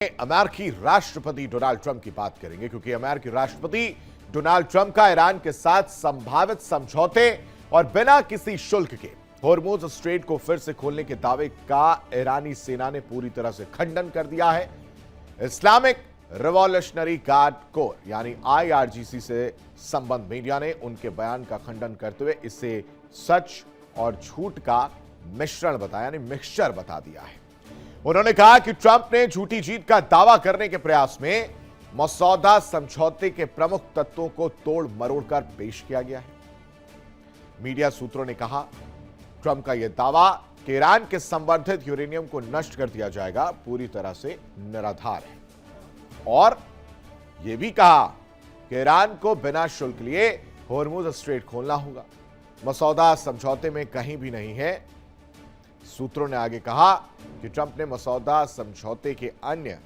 अमेरिकी राष्ट्रपति Donald Trump की बात करेंगे क्योंकि अमेरिकी राष्ट्रपति डोनाल्ड ट्रंप का ईरान के साथ संभावित समझौते और बिना किसी शुल्क के होर्मुज स्ट्रेट को फिर से खोलने के दावे का ईरानी सेना ने पूरी तरह से खंडन कर दिया है। इस्लामिक रिवॉल्यूशनरी गार्ड कोर यानी आईआरजीसी से संबंध मीडिया ने उनके बयान का खंडन करते हुए इसे सच और झूठ का मिश्रण बताया, यानी मिक्सचर बता दिया है। उन्होंने कहा कि ट्रंप ने झूठी जीत का दावा करने के प्रयास में मसौदा समझौते के प्रमुख तत्वों को तोड़ मरोड़कर पेश किया गया है। मीडिया सूत्रों ने कहा ट्रंप का यह दावा कि ईरान के संवर्धित यूरेनियम को नष्ट कर दिया जाएगा पूरी तरह से निराधार है और यह भी कहा कि ईरान को बिना शुल्क लिए होर्मुज स्ट्रेट खोलना होगा। मसौदा समझौते में कहीं भी नहीं है। सूत्रों ने आगे कहा कि ट्रंप ने मसौदा समझौते के अन्य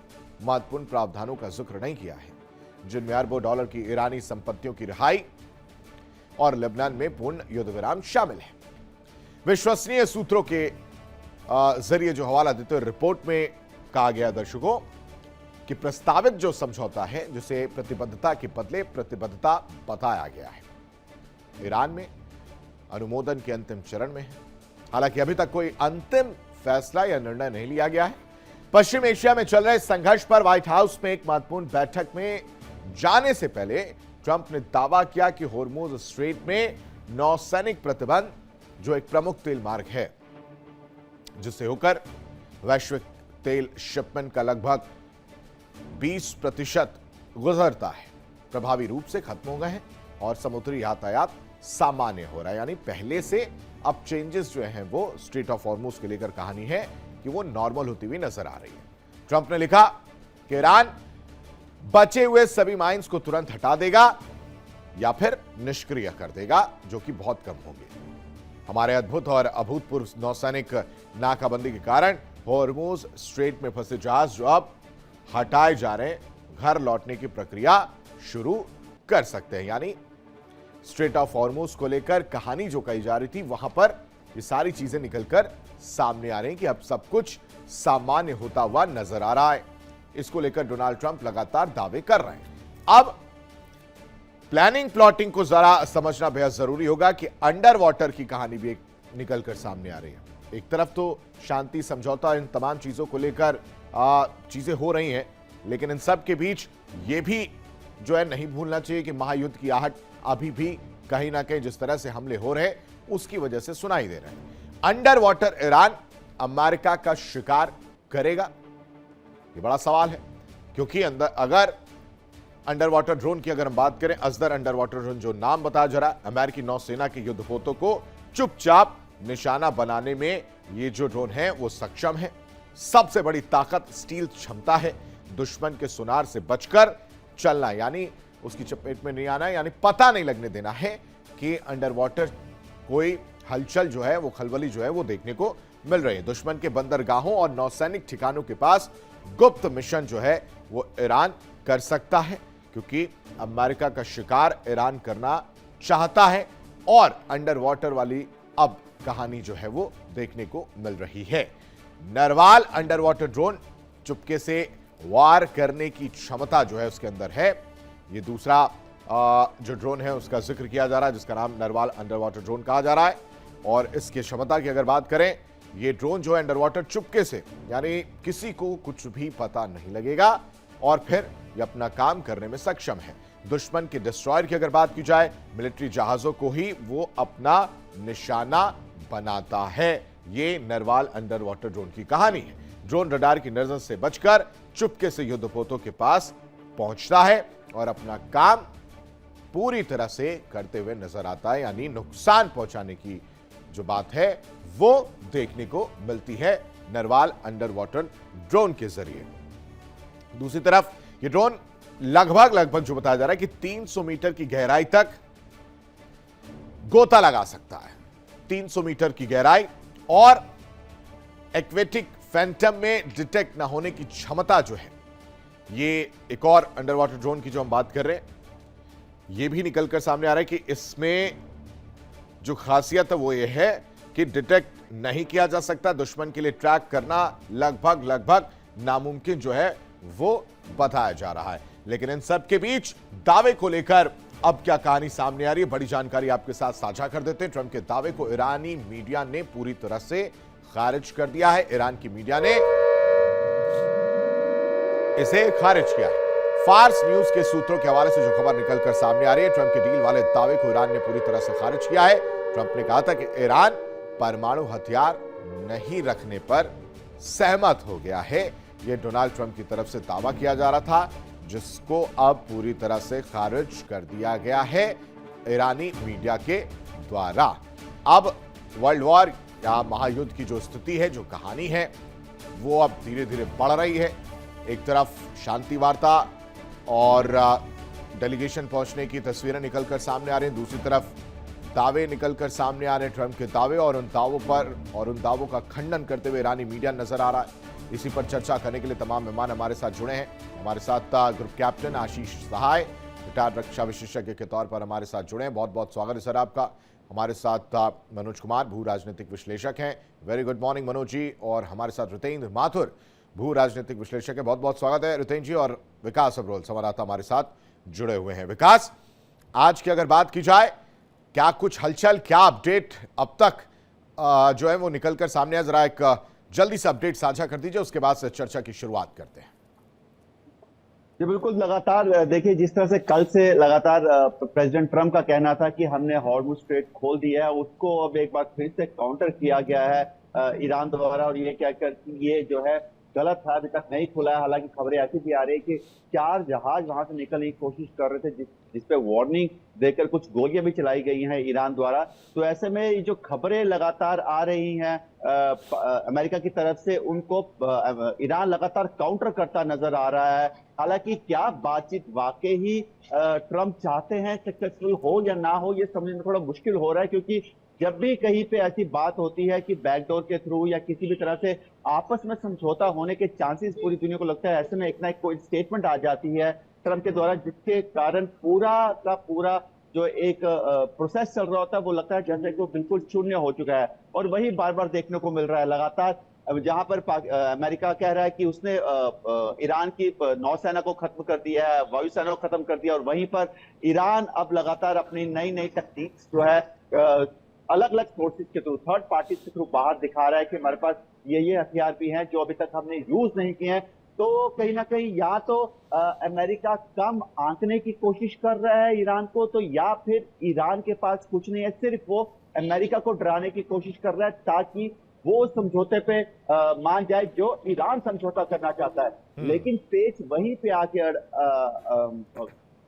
महत्वपूर्ण प्रावधानों का जिक्र नहीं किया है, जिनमें अरबों डॉलर की ईरानी संपत्तियों की रिहाई और लेबनान में पूर्ण युद्ध विराम शामिल है। विश्वसनीय सूत्रों के जरिए जो हवाला देते हुए रिपोर्ट में कहा गया दर्शकों कि प्रस्तावित जो समझौता है जिसे प्रतिबद्धता के बदले प्रतिबद्धता बताया गया है, ईरान में अनुमोदन के अंतिम चरण में है। हालांकि अभी तक कोई अंतिम फैसला या निर्णय नहीं लिया गया है। पश्चिम एशिया में चल रहे संघर्ष पर व्हाइट हाउस में एक महत्वपूर्ण बैठक में जाने से पहले ट्रंप ने दावा किया कि होर्मुज स्ट्रेट में नौसैनिक प्रतिबंध, जो एक प्रमुख तेल मार्ग है जिससे होकर वैश्विक तेल शिपमेंट का लगभग 20% गुजरता है, प्रभावी रूप से खत्म हो गए हैं और समुद्री यातायात सामान्य हो रहा है। यानी पहले से अब चेंजेस जो हैं वो स्ट्रेट ऑफ हॉर्मुज के लेकर कहानी है कि वो नॉर्मल होती हुई नजर आ रही है। ट्रंप ने लिखा कि ईरान बचे हुए सभी माइंस को तुरंत हटा देगा या फिर निष्क्रिय कर देगा, जो कि बहुत कम होंगे। हमारे अद्भुत और अभूतपूर्व नौसैनिक नाकाबंदी के कारण हॉर्मुज स्ट्रेट में फंसे जहाज जो अब हटाए जा रहे हैं, घर लौटने की प्रक्रिया शुरू कर सकते हैं। यानी स्ट्रेट ऑफ हॉर्मुज को लेकर कहानी जो कही जा रही थी, वहां पर ये सारी चीजें निकलकर सामने आ रही हैं कि अब सब कुछ सामान्य होता हुआ नजर आ रहा है। इसको लेकर डोनाल्ड ट्रंप लगातार दावे कर रहे हैं। अब प्लानिंग प्लॉटिंग को जरा समझना बेहद जरूरी होगा कि अंडर वाटर की कहानी भी निकलकर सामने आ रही है। एक तरफ तो शांति समझौता, इन तमाम चीजों को लेकर चीजें हो रही हैं, लेकिन इन सब के बीच ये भी जो है नहीं भूलना चाहिए कि महायुद्ध की आहट अभी भी कहीं ना कहीं जिस तरह से हमले हो रहे उसकी वजह से सुनाई दे रहे हैं। अंडर वाटर ईरान अमेरिका का शिकार करेगा, ये बड़ा सवाल है, क्योंकि अगर अंडर वाटर ड्रोन की अगर हम बात करें, असदर अंडर वाटर ड्रोन जो नाम बताया जा रहा है, अमेरिकी नौसेना के युद्धपोतों को चुपचाप निशाना बनाने में ये जो ड्रोन है वो सक्षम है। सबसे बड़ी ताकत स्टील क्षमता है, दुश्मन के सुनार से बचकर चलना, यानी उसकी चपेट में नहीं आना, यानी पता नहीं लगने देना है कि अंडर वाटर कोई हलचल जो है वो खलबली जो है वो देखने को मिल रही है। दुश्मन के बंदरगाहों और नौसैनिक ठिकानों के पास गुप्त मिशन जो है वो ईरान कर सकता है, क्योंकि अमेरिका का शिकार ईरान करना चाहता है और अंडर वाटर वाली अब कहानी जो है वो देखने को मिल रही है। नरवाल अंडर वाटर ड्रोन चुपके से वार करने की क्षमता जो है उसके अंदर है। ये दूसरा जो ड्रोन है उसका जिक्र किया जा रहा है, जिसका नाम नरवाल अंडर वाटर ड्रोन कहा जा रहा है। और इसकी क्षमता की अगर बात करें, ये ड्रोन जो है अंडर वाटर चुपके से, यानी किसी को कुछ भी पता नहीं लगेगा और फिर ये अपना काम करने में सक्षम है। दुश्मन के डिस्ट्रॉयर की अगर बात की जाए, मिलिट्री जहाजों को ही वो अपना निशाना बनाता है। ये नरवाल अंडर वाटर ड्रोन की कहानी है। ड्रोन रडार की नजर से बचकर चुपके से युद्धपोतों के पास पहुंचता है और अपना काम पूरी तरह से करते हुए नजर आता है, यानी नुकसान पहुंचाने की जो बात है वो देखने को मिलती है नरवाल अंडर वाटर ड्रोन के जरिए। दूसरी तरफ ये ड्रोन लगभग जो बताया जा रहा है कि 300 मीटर की गहराई तक गोता लगा सकता है। 300 मीटर की गहराई और एक्वेटिक फैंटम में डिटेक्ट ना होने की क्षमता जो है, ये एक और अंडर वाटर ड्रोन की जो हम बात कर रहे हैं, ये भी निकलकर सामने आ रहा है कि इसमें जो खासियत है वो ये है कि डिटेक्ट नहीं किया जा सकता। दुश्मन के लिए ट्रैक करना लगभग नामुमकिन जो है वो बताया जा रहा है। लेकिन इन सब के बीच दावे को लेकर अब क्या कहानी सामने आ रही है, बड़ी जानकारी आपके साथ साझा कर देते हैं। ट्रंप के दावे को ईरानी मीडिया ने पूरी तरह से खारिज कर दिया है। ईरान की मीडिया ने इसे खारिज किया है। फार्स न्यूज के सूत्रों के हवाले से जो खबर निकलकर सामने आ रही है, ट्रंप के डील वाले दावे को ईरान ने पूरी तरह से खारिज किया है। ट्रंप ने कहा था कि ईरान परमाणु हथियार नहीं रखने पर सहमत हो गया है। यह डोनाल्ड ट्रंप की तरफ से दावा किया जा रहा था, जिसको अब पूरी तरह से खारिज कर दिया गया है ईरानी मीडिया के द्वारा। अब वर्ल्ड वॉर या महायुद्ध की जो स्थिति है, जो कहानी है, वो अब धीरे धीरे बढ़ रही है। एक तरफ शांति वार्ता और डेलीगेशन पहुंचने की तस्वीरें निकलकर सामने आ रही हैं, दूसरी तरफ दावे निकलकर सामने आ रहे हैं ट्रंप के दावे, और उन दावों का खंडन करते हुए ईरानी मीडिया नजर आ रहा है। इसी पर चर्चा करने के लिए तमाम मेहमान हमारे साथ जुड़े हैं। हमारे साथ ग्रुप कैप्टन आशीष सहाय, रिटायर्ड रक्षा विशेषज्ञ के तौर पर हमारे साथ जुड़े हैं। बहुत बहुत स्वागत है सर आपका। हमारे साथ मनोज कुमार, भू राजनीतिक विश्लेषक हैं। Very good morning Manoj ji. और हमारे साथ रितेंद्र माथुर, भू राजनीतिक विश्लेषक है। बहुत बहुत स्वागत है रितेंद्र जी। और विकास अब्रोल, संवाददाता हमारे साथ जुड़े हुए हैं। विकास, आज की अगर बात की जाए, क्या कुछ हलचल, क्या अपडेट अब तक जो है वो निकलकर सामने है? जरा एक जल्दी से अपडेट साझा कर दीजिए, उसके बाद से चर्चा की शुरुआत करते हैं। जी बिल्कुल, लगातार देखिए जिस तरह से कल से लगातार प्रेसिडेंट ट्रंप का कहना था कि हमने हॉर्मुज़ स्ट्रेट खोल दिया है, उसको अब एक बार फिर से काउंटर किया गया है ईरान द्वारा। और ये क्या कर ये जो है गलत था, अभी तक नहीं खुला है। हालांकि खबरें ऐसी भी आ रही है कि 4 जहाज वहां से निकलने की कोशिश कर रहे थे, जिसपे वार्निंग देकर कुछ गोलियां भी चलाई गई हैं ईरान द्वारा। तो ऐसे में ये जो खबरें लगातार आ रही हैं अमेरिका की तरफ से, उनको ईरान लगातार काउंटर करता नजर आ रहा है। हालांकि क्या बातचीत वाकई ही ट्रंप चाहते हैं सक्सेसफुल हो या ना हो, ये समझना थोड़ा मुश्किल हो रहा है। क्योंकि जब भी कहीं पे ऐसी बात होती है कि बैकडोर के थ्रू या किसी भी तरह से आपस में समझौता होने के चांसेस पूरी दुनिया को लगता है, ऐसे में एक ना एक कोई स्टेटमेंट आ जाती है ट्रंप के द्वारा, जिसके कारण पूरा का पूरा जो एक प्रोसेस चल रहा होता है वो लगता है जैसे कि वो बिल्कुल शून्य हो चुका है। और वही बार बार देखने को मिल रहा है लगातार। अब जहां पर अमेरिका कह रहा है कि उसने ईरान की नौसेना को खत्म कर दिया है, वायुसेना को खत्म कर दिया, और वहीं पर ईरान अब लगातार अपनी नई नई टेक्निक्स जो है अलग अलग सोर्सेज के थ्रू, थर्ड पार्टीज के थ्रू बाहर दिखा रहा है कि हमारे पास ये हथियार भी हैं जो अभी तक हमने यूज नहीं किए हैं। तो कहीं ना कहीं या तो अमेरिका कम आंकने की कोशिश कर रहा है ईरान को, तो या फिर ईरान के पास कुछ नहीं है, सिर्फ वो अमेरिका को डराने की कोशिश कर रहा है ताकि वो समझौते पे मान जाए जो ईरान समझौता करना चाहता है। लेकिन पेच वहीं पे आके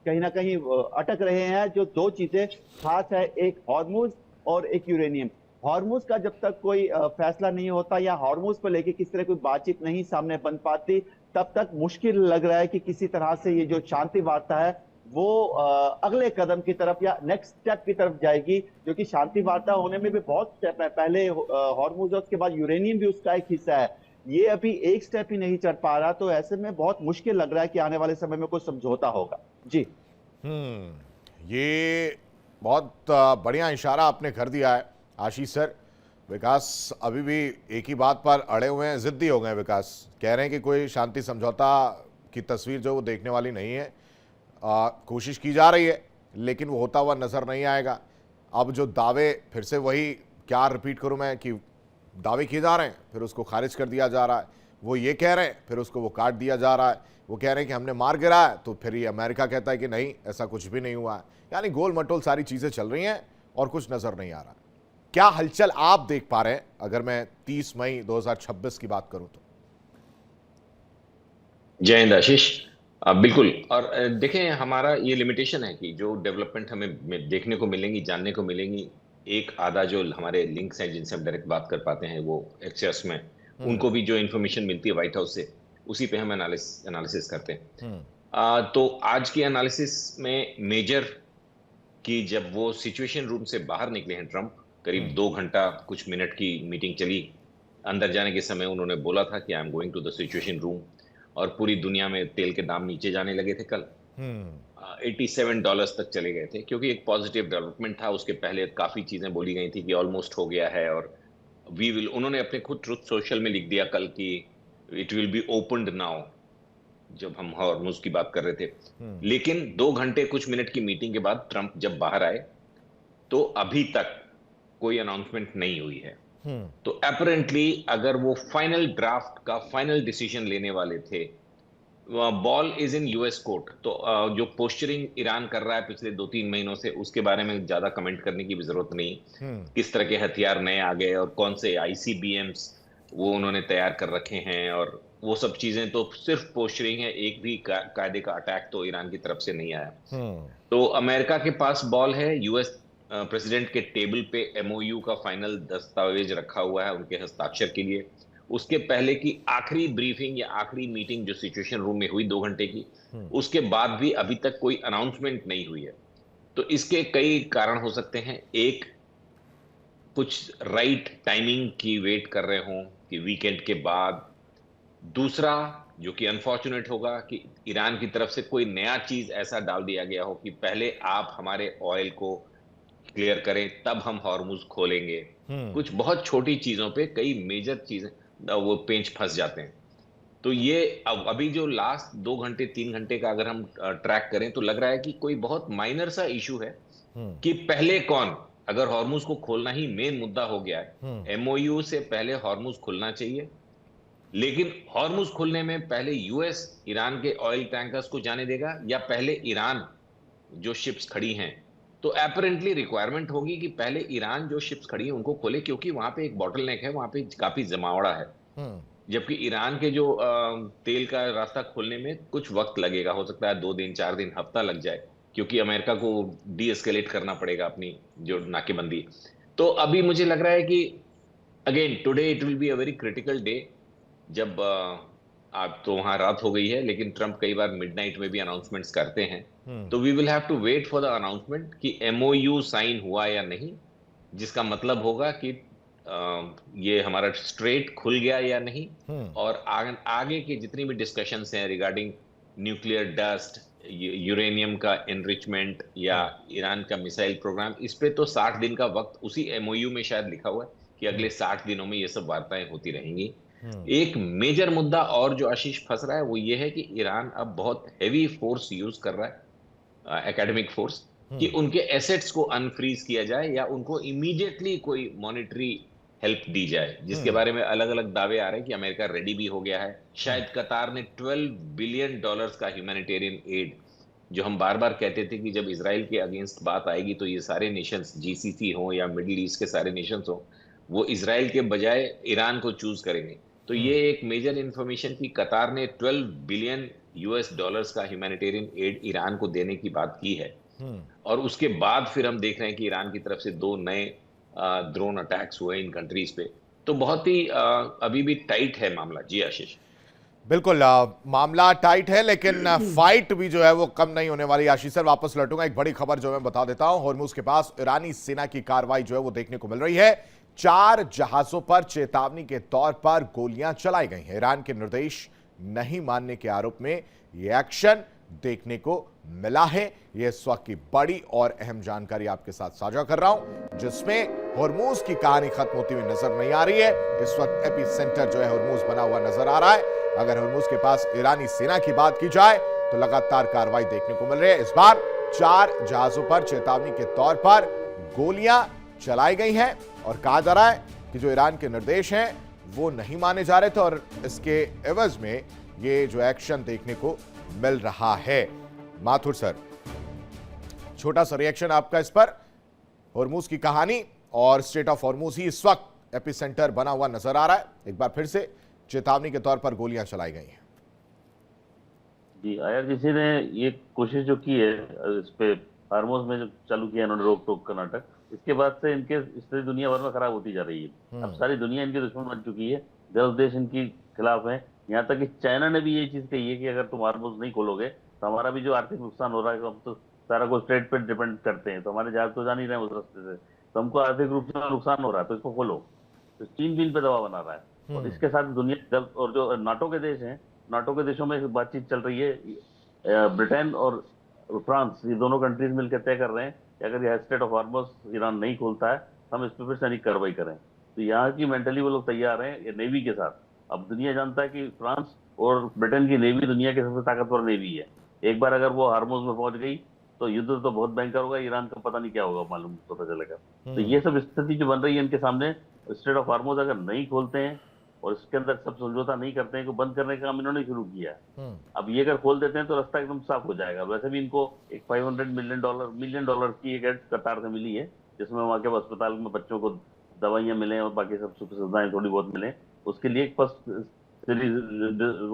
कहीं ना कहीं अटक रहे हैं। जो दो चीजें खास है, एक हॉर्मुज और एक यूरेनियम। हॉर्मुज का जब तक कोई फैसला नहीं होता या हॉर्मुज पर लेके किस तरह कोई बातचीत नहीं सामने बन पाती, तब तक मुश्किल लग रहा है कि किसी तरह से ये जो शांति वार्ता है वो अगले कदम की तरफ या नेक्स्ट स्टेप की तरफ जाएगी। जो कि शांति वार्ता होने में भी बहुत स्टेप है, पहले हॉर्मुज और उसके बाद यूरेनियम भी उसका एक हिस्सा है। ये अभी एक स्टेप ही नहीं चढ़ पा रहा, तो ऐसे में बहुत मुश्किल लग रहा है कि आने वाले समय में कोई समझौता होगा। जी ये बहुत बढ़िया इशारा आपने कर दिया है आशीष सर। विकास अभी भी एक ही बात पर अड़े हुए हैं, जिद्दी हो गए हैं। विकास कह रहे हैं कि कोई शांति समझौता की तस्वीर जो वो देखने वाली नहीं है। कोशिश की जा रही है लेकिन वो होता हुआ नजर नहीं आएगा। अब जो दावे, फिर से वही क्या रिपीट करूं मैं, कि दावे किए जा रहे हैं फिर उसको खारिज कर दिया जा रहा है। वो ये कह रहे हैं फिर उसको वो काट दिया जा रहा है। वो कह रहे हैं कि हमने मार गिराया तो फिर ये अमेरिका कहता है कि नहीं, ऐसा कुछ भी नहीं हुआ है। यानी गोल मटोल सारी चीजें चल रही हैं और कुछ नजर नहीं आ रहा। क्या हलचल आप देख पा रहे हैं अगर मैं 30 मई 2026 की बात करूं तो? जय हिंद आशीष। बिल्कुल। और देखें, हमारा ये लिमिटेशन है कि जो डेवलपमेंट हमें देखने को मिलेंगी, जानने को मिलेंगी, एक आधा जो हमारे लिंक्स हैं जिनसे हम डायरेक्ट बात कर पाते हैं वो एक्सेस में, उनको भी जो इन्फॉर्मेशन मिलती है व्हाइट हाउस से, उसी पे हम एनालिसिस करते हैं। तो आज की एनालिसिस में मेजर कि जब वो सिचुएशन रूम से बाहर निकले हैं ट्रंप, करीब 2 घंटा कुछ मिनट की मीटिंग चली। अंदर जाने के समय उन्होंने बोला था कि I am going to the situation room, और पूरी दुनिया में तेल के दाम नीचे जाने लगे थे कल। $87 तक चले गए थे, क्योंकि एक पॉजिटिव डेवलपमेंट था। उसके पहले काफी चीजें बोली गई थी कि ऑलमोस्ट हो गया है, और उन्होंने अपने खुद ट्रुथ सोशल में लिख दिया कल कि it will be opened now. जब हम हॉर्मुज की बात कर रहे थे। लेकिन 2 घंटे कुछ मिनट की मीटिंग के बाद ट्रंप जब बाहर आए तो अभी तक कोई अनाउंसमेंट नहीं हुई है। तो अपेरेंटली अगर वो फाइनल ड्राफ्ट का फाइनल डिसीजन लेने वाले थे, ball is in US court. तो जो पोस्चरिंग ईरान कर रहा है पिछले 2-3 महीनों से, उसके बारे में ज्यादा कमेंट करने की भी जरूरत नहीं। किस तरह के हथियार नए आ गए और कौन से आईसीबीएम्स वो उन्होंने तैयार कर रखे हैं, और वो सब चीजें तो सिर्फ पोस्चरिंग है। एक भी कायदे का अटैक तो ईरान की तरफ से नहीं आया। तो अमेरिका के पास बॉल है, यूएस प्रेसिडेंट के टेबल पे एमओयू का फाइनल दस्तावेज रखा हुआ है उनके हस्ताक्षर के लिए। उसके पहले की आखिरी ब्रीफिंग या आखिरी मीटिंग जो सिचुएशन रूम में हुई 2 घंटे की, उसके बाद भी अभी तक कोई अनाउंसमेंट नहीं हुई है। तो इसके कई कारण हो सकते हैं। एक, कुछ राइट टाइमिंग की वेट कर रहे हों कि वीकेंड के बाद। दूसरा, जो कि अनफॉर्चुनेट होगा, कि ईरान की तरफ से कोई नया चीज ऐसा डाल दिया गया हो कि पहले आप हमारे ऑयल को क्लियर करें तब हम हॉर्मुज खोलेंगे। कुछ बहुत छोटी चीजों पे कई मेजर चीजें वो पेंच फंस जाते हैं। तो ये अभी जो लास्ट 2 घंटे 3 घंटे का अगर हम ट्रैक करें तो लग रहा है कि कोई बहुत माइनर सा इशू है कि पहले कौन, अगर हॉर्मुज को खोलना ही मेन मुद्दा हो गया है, एमओयू से पहले हॉर्मुज खुलना चाहिए। लेकिन हॉर्मुज खुलने में पहले यूएस ईरान के ऑयल टैंकर्स को जाने देगा या पहले ईरान जो शिप्स खड़ी हैं? तो अपेरेंटली रिक्वायरमेंट होगी कि पहले ईरान जो शिप्स खड़ी हैं उनको खोले, क्योंकि वहां पे एक बॉटलनेक है, वहां पे काफी जमावड़ा है। जबकि ईरान के जो तेल का रास्ता खोलने में कुछ वक्त लगेगा, हो सकता है 2 दिन 4 दिन हफ्ता लग जाए, क्योंकि अमेरिका को डी एस्केलेट करना पड़ेगा अपनी जो नाकेबंदी। तो अभी मुझे लग रहा है कि again today it will be a very critical day. जब आप तो वहां रात हो गई है, लेकिन ट्रंप कई बार मिडनाइट में भी अनाउंसमेंट्स करते हैं। तो we will have to wait for the announcement कि एमओयू साइन हुआ या नहीं, जिसका मतलब होगा कि ये हमारा स्ट्रेट खुल गया या नहीं। और आगे की जितनी भी डिस्कशंस हैं रिगार्डिंग न्यूक्लियर डस्ट, यूरेनियम का एनरिचमेंट या ईरान का मिसाइल प्रोग्राम, इस पे तो 60 दिन का वक्त उसी एमओयू में शायद लिखा हुआ है कि अगले 60 दिनों में ये सब वार्ताएं होती रहेंगी। एक मेजर मुद्दा और जो आशीष फंस रहा है वो ये है कि ईरान अब बहुत हेवी फोर्स यूज कर रहा है, एकेडमिक फोर्स, कि उनके एसेट्स को अनफ्रीज किया जाए या उनको इमीडिएटली कोई मॉनेटरी हेल्प दी जाए, जिसके बारे में अलग अलग दावे आ रहे हैं कि अमेरिका रेडी भी हो गया है। शायद कतार ने $12 बिलियन का ह्यूमैनिटेरियन एड, जो हम बार बार कहते थे कि जब इसराइल के अगेंस्ट बात आएगी तो ये सारे नेशंस, जीसीसी हो या मिडिल ईस्ट के सारे नेशंस हो, वो इसराइल के बजाय ईरान को चूज करेंगे। तो ये एक मेजर इंफॉर्मेशन कि कतार ने $12 बिलियन का ह्यूमैनिटेरियन एड ईरान को देने की बात की है। और उसके बाद फिर हम देख रहे हैं कि ईरान की तरफ से 2 नए ड्रोन अटैक्स हुए इन कंट्रीज पे। तो बहुत ही अभी भी टाइट है मामला। जी आशीष। बिल्कुल, मामला टाइट है, लेकिन फाइट भी जो है वो कम नहीं होने वाली। आशीष सर, वापस लौटूंगा। एक बड़ी खबर जो मैं बता देता हूं, हॉर्मुज के पास ईरानी सेना की कार्रवाई जो है वो देखने को मिल रही है। 4 जहाजों पर चेतावनी के तौर पर गोलियां चलाई गई हैं। ईरान के निर्देश नहीं मानने के आरोप में यह एक्शन देखने को मिला है। यह इस वक्त की बड़ी और अहम जानकारी आपके साथ साझा कर रहा हूं, जिसमें हॉर्मुज की कहानी खत्म होती हुई नजर नहीं आ रही है। इस वक्त एपी सेंटर जो है हॉर्मुज बना हुआ नजर आ रहा है। अगर हॉर्मुज के पास ईरानी सेना की बात की जाए तो लगातार कार्रवाई देखने को मिल रही है। इस बार 4 जहाजों पर चेतावनी के तौर पर गोलियां चलाई गई हैं और कहा जा रहा है कि जो ईरान के निर्देश हैं वो नहीं माने जा रहे थे और इसके एवज में ये जो एक्शन देखने को मिल रहा है। माथुर सर, छोटा सा रिएक्शन आपका इस पर। हॉर्मुज की कहानी और स्ट्रेट ऑफ हॉर्मुज ही इस वक्त एपिसेंटर बना हुआ नजर आ रहा है। एक बार फिर से चेतावनी के तौर पर गोलियां चलाई गई हैं। जी, आईआरजीसी ने ये कोशिश जो की है इस पे हॉर्मुज में जो चालू किया इन्होंने रोक टोक का नाटक, इसके बाद से इनके स्थिति दुनिया भर में खराब होती जा रही है। अब सारी दुनिया इनकी दुश्मन बन चुकी है, गल्फ देश इनके खिलाफ है। यहाँ तक कि चाइना ने भी ये चीज कही है कि अगर तुम हॉर्मुज नहीं खोलोगे तो हमारा भी जो आर्थिक नुकसान हो रहा है, हम तो सारा कुछ ट्रेड पे डिपेंड करते हैं, तो हमारे जहाज तो जा नहीं रहे हैं उस रास्ते से, तो हमको आर्थिक रूप से नुकसान हो रहा है, तो इसको खोलो। तो चीन भी इन पे दबाव बना रहा है। और इसके साथ दुनिया और जो नाटो के देश हैं, नाटो के देशों में बातचीत चल रही है। ब्रिटेन और फ्रांस, ये दोनों कंट्रीज मिलकर तय कर रहे हैं कि अगर यह स्टेट ऑफ हॉर्मुज ईरान नहीं खोलता है हम इस पर फिर सैनिक कार्रवाई करें। तो यहाँ की मेंटली वो लोग तैयार हैं, ये नेवी के साथ। अब दुनिया जानता है कि फ्रांस और ब्रिटेन की नेवी दुनिया की सबसे ताकतवर नेवी है। एक बार अगर वो हार्मोज में पहुंच गई तो युद्ध तो बहुत भयंकर होगा, ईरान का पता नहीं क्या होगा, मालूम पता चलेगा। तो ये सब स्थिति जो बन रही है इनके सामने, स्ट्रेट ऑफ हार्मोज अगर नहीं खोलते हैं और इसके अंदर सब समझौता नहीं करते हैं, तो बंद करने का काम इन्होंने शुरू किया है। अब ये अगर खोल देते हैं तो रास्ता एकदम साफ हो जाएगा। वैसे भी इनको एक $500 मिलियन की एक एड कतार से मिली है, जिसमें वहाँ के अस्पताल में बच्चों को दवाइयां मिले और बाकी सब सुख सुविधाएं थोड़ी बहुत मिले। उसके लिए एक फर्स्ट सीरीज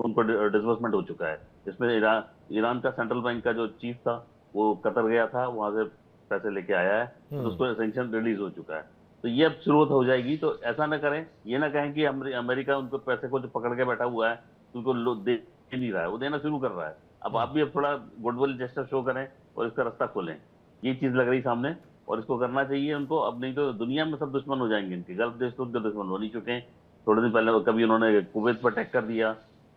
उनको डिसबर्समेंट हो चुका है, जिसमें ईरान का सेंट्रल बैंक का जो चीफ था वो कतर गया था, वहां से पैसे लेके आया है, तो उसको सैंक्शन रिलीज हो चुका है। तो ये अब शुरुआत हो जाएगी। तो ऐसा ना करें, ये ना कहें कि अमेरिका उनको पैसे को जो पकड़ के बैठा हुआ है, उनको दे नहीं रहा है, वो देना शुरू कर रहा है। अब भी अब थोड़ा गुडविल जेस्चर शो करें और इसका रास्ता खोलें, ये चीज लग रही सामने, और इसको करना चाहिए उनको। अब नहीं तो दुनिया में सब दुश्मन हो जाएंगे इनके, गल्फ देश तो उनके दुश्मन हो नहीं चुके हैं। थोड़े दिन पहले कभी उन्होंने कुवैत पर अटैक कर दिया,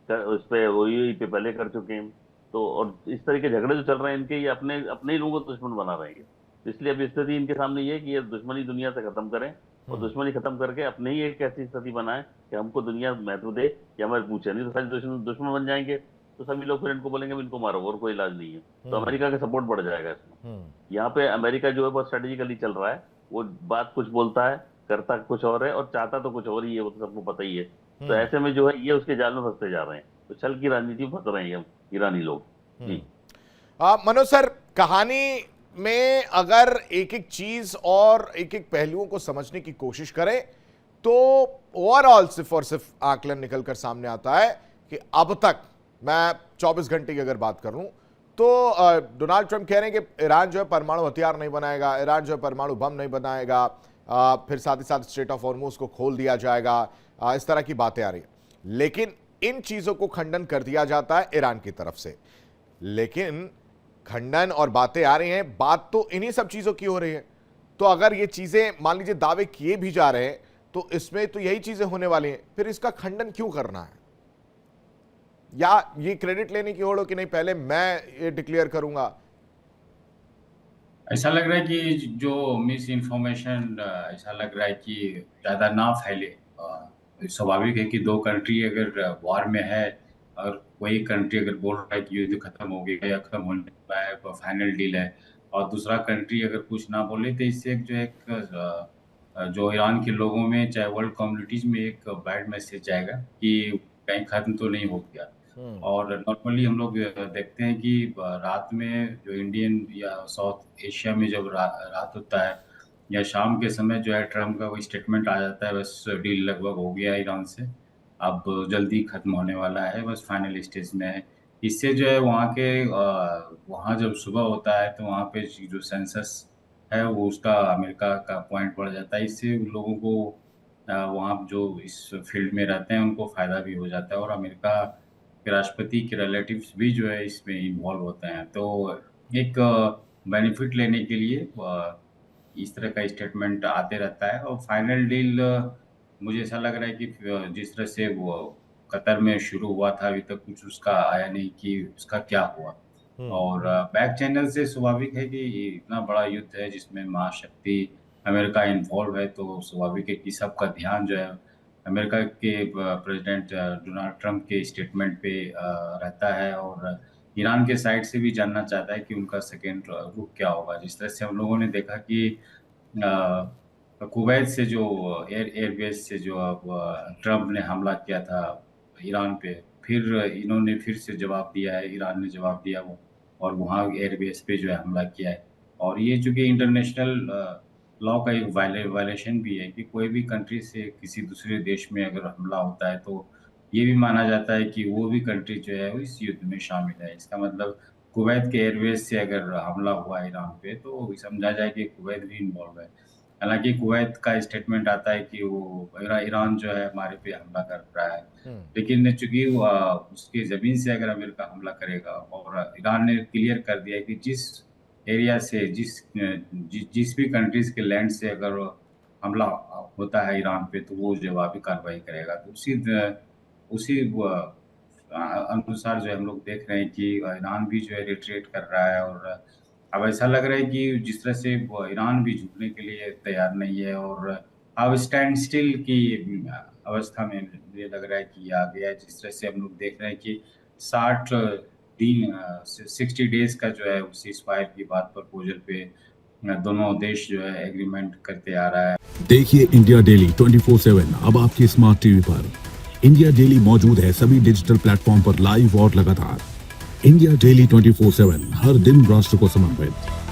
उस पे ओयूई पे पहले कर चुके हैं। तो और इस तरह के झगड़े जो चल रहे हैं इनके, ये अपने अपने ही लोगों को दुश्मन बना रहे हैं। तो इसलिए अब स्थिति इनके सामने ये है कि ये दुश्मनी दुनिया से खत्म करें, और दुश्मनी खत्म करके अपने ही एक ऐसी स्थिति बनाए कि हमको दुनिया महत्व दे या हमारे पूछे। नहीं तो सारे दुश्मन बन जाएंगे, तो सभी लोग फिर इनको बोलेंगे इनको मारो, और कोई इलाज नहीं है। तो अमेरिका का सपोर्ट बढ़ जाएगा इसमें। यहाँ पे अमेरिका जो है बहुत स्ट्रेटेजिकली चल रहा है, वो बात कुछ बोलता है, करता कुछ और है, और चाहता तो कुछ और ही है, वो तो सबको पता ही है। तो ऐसे में जो है ये उसके जाल में फंसते जा रहे हैं, तो छल की राजनीति में फंस रहे हैं ईरानी लोग जी। मनोज सर, कहानी में अगर एक एक चीज और एक एक पहलुओं को समझने की कोशिश करें तो ओवरऑल सिर्फ और सिर्फ आकलन निकलकर सामने आता है कि अब तक, मैं 24 घंटे की अगर बात करूं तो डोनाल्ड ट्रंप कह रहे हैं कि ईरान जो है परमाणु हथियार नहीं बनाएगा, ईरान जो है परमाणु बम नहीं बनाएगा, फिर साथ ही साथ स्ट्रेट ऑफ हॉर्मुज को खोल दिया जाएगा, इस तरह की बातें आ रही है। लेकिन इन चीजों को खंडन कर दिया जाता है ईरान की तरफ से। लेकिन खंडन और बातें आ रही हैं, बात तो इन्हीं सब चीजों की हो रही है। तो अगर ये चीजें मान लीजिए दावे किए भी जा रहे हैं तो इसमें तो यही चीजें होने वाली हैं, फिर इसका खंडन क्यों करना है? या ये क्रेडिट लेने की होड़ हो कि नहीं पहले मैं ये डिक्लेयर करूंगा? ऐसा लग रहा है कि जो मिस इन्फॉर्मेशन, ऐसा लग रहा है कि ज़्यादा ना फैले। स्वाभाविक है कि दो कंट्री अगर वॉर में है और वही कंट्री अगर बोल रहा है कि युद्ध खत्म हो गया या खत्म होने वाला है, फाइनल डील है, और दूसरा कंट्री अगर कुछ ना बोले, तो इससे एक जो ईरान के लोगों में, चाहे वर्ल्ड कम्युनिटीज में, एक बैड मैसेज जाएगा कि कहीं खत्म तो नहीं हो गया। और नॉर्मली हम लोग देखते हैं कि रात में जो इंडियन या साउथ एशिया में जब रात होता है या शाम के समय जो है, ट्रम्प का वो स्टेटमेंट आ जाता है, बस डील लगभग हो गया ईरान से, अब जल्दी खत्म होने वाला है, बस फाइनल स्टेज में है। इससे जो है वहाँ जब सुबह होता है तो वहाँ पे जो सेंसस है वो उसका अमेरिका का पॉइंट बढ़ जाता है। इससे उन लोगों को वहाँ जो इस फील्ड में रहते हैं उनको फ़ायदा भी हो जाता है, और अमेरिका के राष्ट्रपति के रिलेटिव्स भी जो है इसमें इन्वॉल्व होते हैं। तो एक बेनिफिट लेने के लिए इस तरह का स्टेटमेंट आते रहता है। और फाइनल डील मुझे ऐसा लग रहा है कि जिस तरह से वो कतर में शुरू हुआ था, अभी तक कुछ उसका आया नहीं कि उसका क्या हुआ। और बैक चैनल से स्वाभाविक है कि इतना बड़ा युद्ध है जिसमें महाशक्ति अमेरिका इन्वॉल्व है, तो स्वाभाविक है कि सबका ध्यान जो है अमेरिका के प्रेसिडेंट डोनाल्ड ट्रंप के स्टेटमेंट पे रहता है, और ईरान के साइड से भी जानना चाहता है कि उनका सेकेंड रुख क्या होगा। जिस तरह से हम लोगों ने देखा कि कुवैत से जो एयरबेस से जो ट्रंप ने हमला किया था ईरान पे, फिर इन्होंने फिर से जवाब दिया है, ईरान ने जवाब दिया वो, और वहाँ एयरबेस पे जो है हमला किया है। और ये चूँकि इंटरनेशनल लॉ का एक वायलेशन भी है कि कोई भी कंट्री से किसी दूसरे देश में अगर हमला होता है तो ये भी माना जाता है कि वो भी कंट्री जो है वो इस युद्ध में शामिल है। इसका मतलब कुवैत के एयरबेस से अगर हमला हुआ ईरान पे तो समझा जाए कि कुवैत भी इन्वॉल्व है। हालांकि कुवैत का स्टेटमेंट आता है कि वो ईरान जो है हमारे पे हमला कर रहा है, लेकिन चूंकि उसकी ज़मीन से अगर अमेरिका हमला करेगा, और ईरान ने क्लियर कर दिया कि जिस एरिया से जिस भी कंट्रीज के लैंड से अगर हमला होता है ईरान पे तो वो जवाबी कार्रवाई करेगा। तो उसी अनुसार जो है हम लोग देख रहे हैं कि ईरान भी जो है रिट्रीट कर रहा है। और अब ऐसा लग रहा है कि जिस तरह से ईरान भी झुकने के लिए तैयार नहीं है, और अब स्टैंड स्टिल की अवस्था में मुझे लग रहा है कि ये आ गया है। जिस तरह से हम लोग देख रहे हैं कि 60 दिन 60 डेज का जो है सीज फायर की बात प्रपोजल पे दोनों देश जो है एग्रीमेंट करते आ रहा है। देखिए इंडिया डेली 24/7 अब आपकी स्मार्ट टीवी पर। इंडिया डेली मौजूद है सभी डिजिटल प्लेटफॉर्म पर लाइव और लगातार। इंडिया डेली 24/7 हर दिन राष्ट्र को समर्पित।